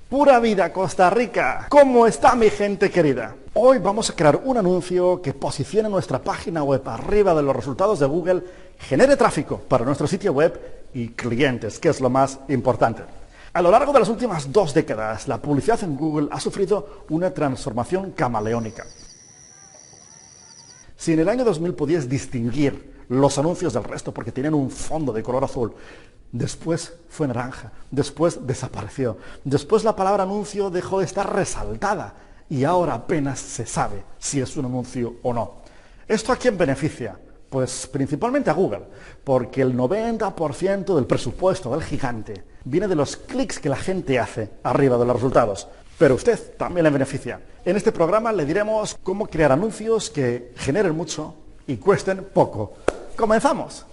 Pura vida Costa Rica. ¿Cómo está mi gente querida? Hoy vamos a crear un anuncio que posicione nuestra página web arriba de los resultados de Google, genere tráfico para nuestro sitio web y clientes, que es lo más importante. A lo largo de las últimas 2 décadas, la publicidad en Google ha sufrido una transformación camaleónica. Si en el año 2000 podías distinguir los anuncios del resto porque tenían un fondo de color azul, después fue naranja, después desapareció, después la palabra anuncio dejó de estar resaltada y ahora apenas se sabe si es un anuncio o no. ¿Esto a quién beneficia? Pues principalmente a Google, porque el 90% del presupuesto del gigante viene de los clics que la gente hace arriba de los resultados. Pero usted también le beneficia. En este programa le diremos cómo crear anuncios que generen mucho y cuesten poco. ¡Comenzamos!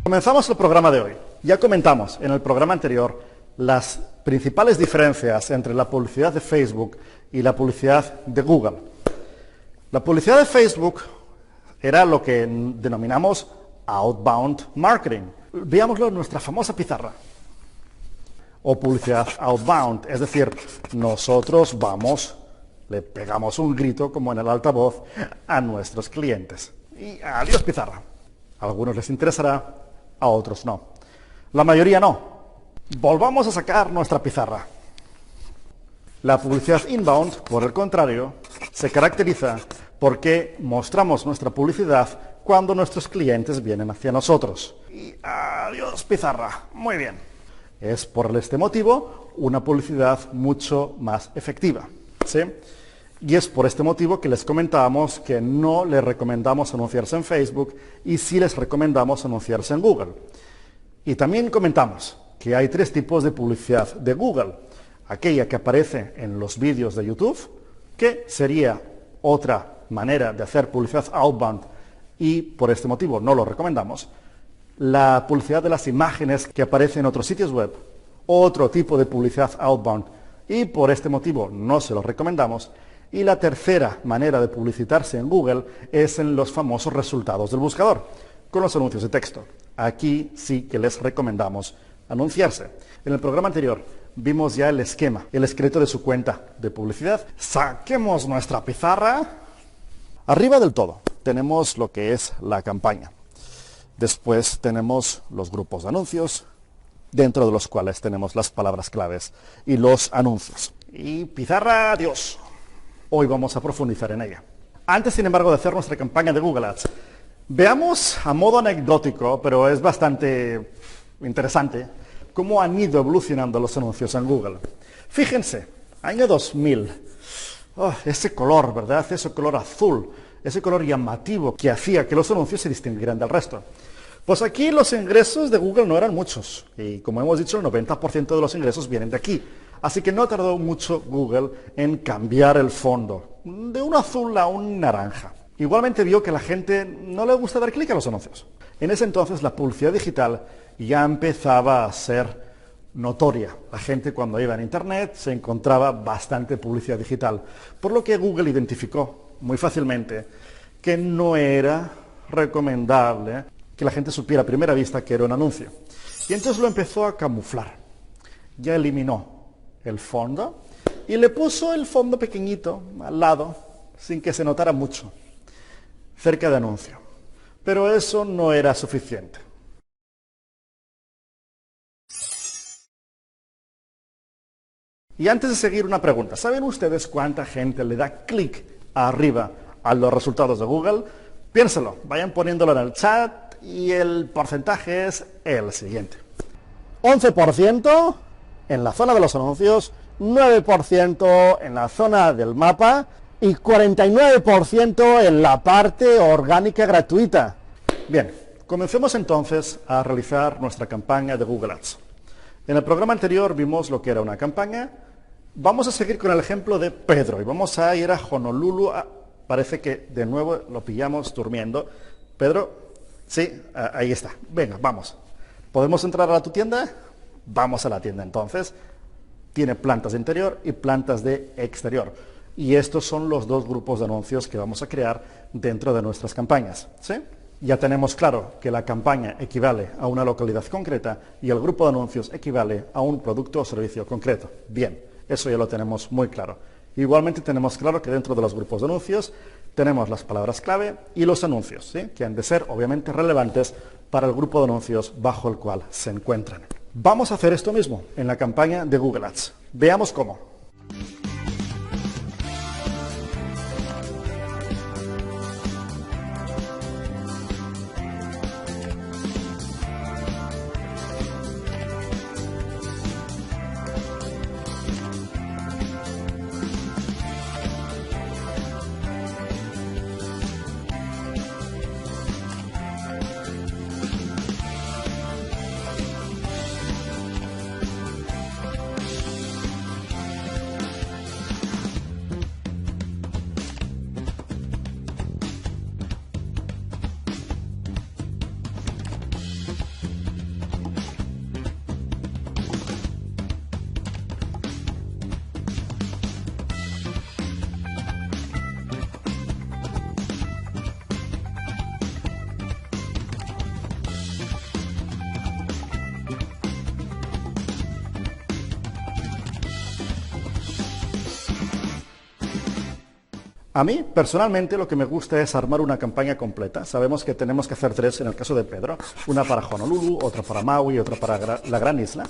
Comenzamos el programa de hoy. Ya comentamos en el programa anterior las principales diferencias entre la publicidad de Facebook y la publicidad de Google. La publicidad de Facebook era lo que denominamos outbound marketing. Veámoslo en nuestra famosa pizarra. O publicidad outbound, es decir, nosotros vamos, le pegamos un grito como en el altavoz a nuestros clientes. Y adiós pizarra. A algunos les interesará, a otros no. La mayoría no. Volvamos a sacar nuestra pizarra. La publicidad inbound, por el contrario, se caracteriza porque mostramos nuestra publicidad cuando nuestros clientes vienen hacia nosotros. Y adiós pizarra. Muy bien. Es por este motivo una publicidad mucho más efectiva, ¿sí? Y es por este motivo que les comentábamos que no les recomendamos anunciarse en Facebook y sí les recomendamos anunciarse en Google. Y también comentamos que hay 3 tipos de publicidad de Google. Aquella que aparece en los vídeos de YouTube, que sería otra manera de hacer publicidad outbound y por este motivo no lo recomendamos. La publicidad de las imágenes que aparecen en otros sitios web, otro tipo de publicidad outbound y por este motivo no se lo recomendamos. Y la tercera manera de publicitarse en Google es en los famosos resultados del buscador, con los anuncios de texto. Aquí sí que les recomendamos anunciarse. En el programa anterior vimos ya el esquema, el esqueleto de su cuenta de publicidad. Saquemos nuestra pizarra. Arriba del todo tenemos lo que es la campaña. Después tenemos los grupos de anuncios, dentro de los cuales tenemos las palabras claves y los anuncios. Y pizarra, adiós. Hoy vamos a profundizar en ella. Antes, sin embargo, de hacer nuestra campaña de Google Ads, veamos a modo anecdótico, pero es bastante interesante, cómo han ido evolucionando los anuncios en Google. Fíjense, año 2000, ese color, ¿verdad? Ese color azul, ese color llamativo que hacía que los anuncios se distinguieran del resto. Pues aquí los ingresos de Google no eran muchos, y como hemos dicho, el 90% de los ingresos vienen de aquí. Así que no tardó mucho Google en cambiar el fondo, de un azul a un naranja. Igualmente vio que a la gente no le gusta dar clic a los anuncios. En ese entonces la publicidad digital ya empezaba a ser notoria. La gente cuando iba en Internet se encontraba bastante publicidad digital, por lo que Google identificó muy fácilmente que no era recomendable que la gente supiera a primera vista que era un anuncio. Y entonces lo empezó a camuflar. Ya eliminó el fondo y le puso el fondo pequeñito al lado sin que se notara mucho, cerca de anuncio. Pero eso no era suficiente. Y antes de seguir, una pregunta. ¿Saben ustedes cuánta gente le da clic arriba a los resultados de Google? Piénselo, vayan poniéndolo en el chat y el porcentaje es el siguiente. 11% en la zona de los anuncios, 9% en la zona del mapa y 49% en la parte orgánica gratuita. Bien, comencemos entonces a realizar nuestra campaña de Google Ads. En el programa anterior vimos lo que era una campaña. Vamos a seguir con el ejemplo de Pedro y vamos a ir a Honolulu. Parece que de nuevo lo pillamos durmiendo. Pedro, sí, ahí está. Venga, vamos. ¿Podemos entrar a tu tienda? Vamos a la tienda entonces. Tiene plantas de interior y plantas de exterior. y estos son los dos grupos de anuncios que vamos a crear dentro de nuestras campañas, ¿sí? Ya tenemos claro que la campaña equivale a una localidad concreta y el grupo de anuncios equivale a un producto o servicio concreto. Bien, eso ya lo tenemos muy claro. Igualmente tenemos claro que dentro de los grupos de anuncios tenemos las palabras clave y los anuncios, ¿sí? Que han de ser obviamente relevantes para el grupo de anuncios bajo el cual se encuentran. Vamos a hacer esto mismo en la campaña de Google Ads. Veamos cómo. A mí, personalmente, lo que me gusta es armar una campaña completa. Sabemos que tenemos que hacer 3 en el caso de Pedro. Una para Honolulu, otra para Maui, otra para la Gran Isla.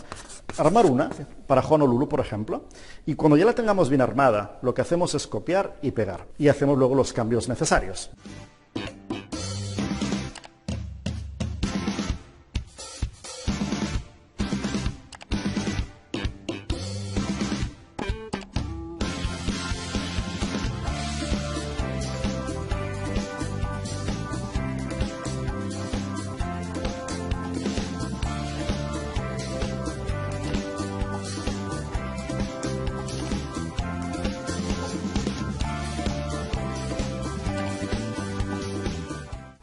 Armar una para Honolulu, por ejemplo. Y cuando ya la tengamos bien armada, lo que hacemos es copiar y pegar. Y hacemos luego los cambios necesarios.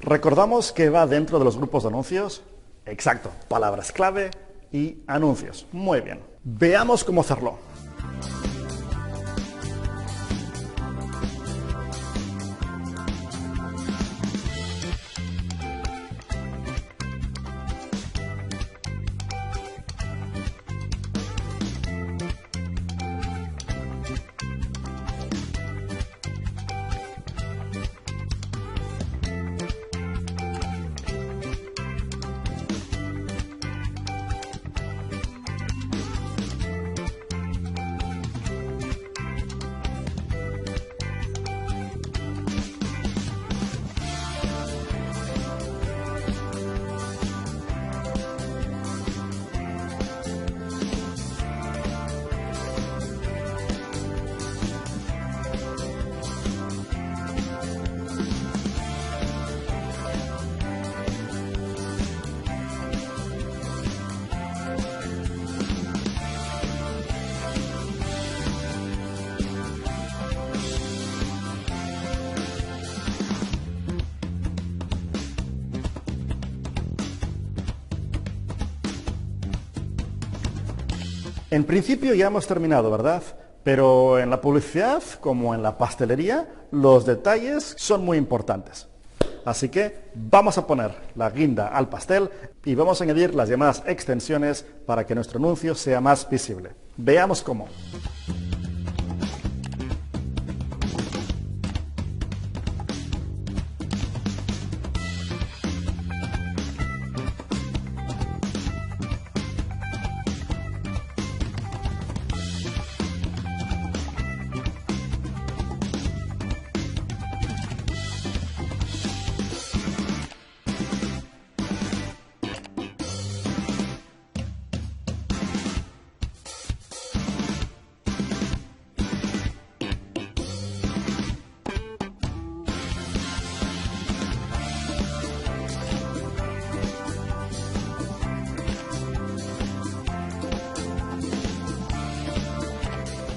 ¿Recordamos que va dentro de los grupos de anuncios? Exacto, palabras clave y anuncios. Muy bien. Veamos cómo hacerlo. En principio ya hemos terminado, ¿verdad? Pero en la publicidad, como en la pastelería, los detalles son muy importantes. Así que vamos a poner la guinda al pastel y vamos a añadir las llamadas extensiones para que nuestro anuncio sea más visible. Veamos cómo.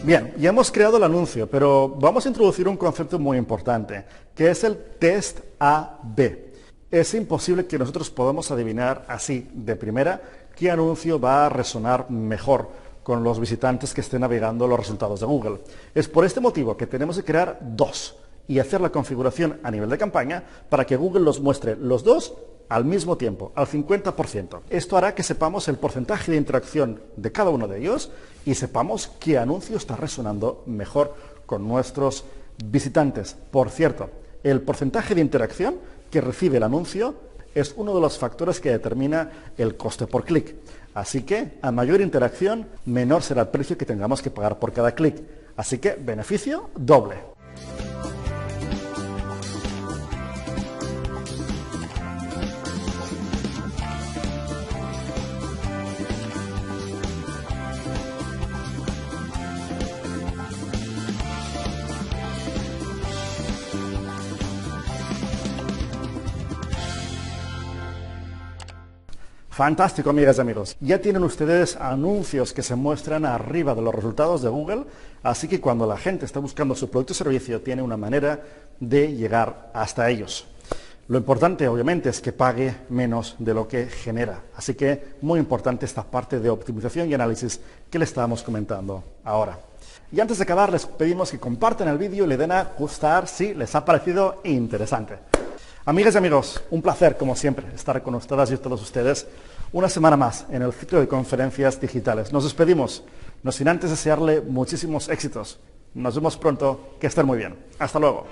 Bien, ya hemos creado el anuncio, pero vamos a introducir un concepto muy importante, que es el test A/B. Es imposible que nosotros podamos adivinar así, de primera, qué anuncio va a resonar mejor, con los visitantes que estén navegando los resultados de Google. Es por este motivo que tenemos que crear dos y hacer la configuración a nivel de campaña para que Google los muestre los dos al mismo tiempo, al 50%. Esto hará que sepamos el porcentaje de interacción de cada uno de ellos y sepamos qué anuncio está resonando mejor con nuestros visitantes. Por cierto, el porcentaje de interacción que recibe el anuncio es uno de los factores que determina el coste por clic. Así que, a mayor interacción, menor será el precio que tengamos que pagar por cada clic. Así que, beneficio doble. Fantástico, amigas y amigos. Ya tienen ustedes anuncios que se muestran arriba de los resultados de Google, así que cuando la gente está buscando su producto o servicio, tiene una manera de llegar hasta ellos. Lo importante, obviamente, es que pague menos de lo que genera. Así que, muy importante esta parte de optimización y análisis que le estábamos comentando ahora. Y antes de acabar, les pedimos que compartan el vídeo y le den a gustar si les ha parecido interesante. Amigas y amigos, un placer, como siempre, estar con ustedes y todos ustedes una semana más en el ciclo de conferencias digitales. Nos despedimos, no sin antes desearle muchísimos éxitos. Nos vemos pronto, que estén muy bien. Hasta luego.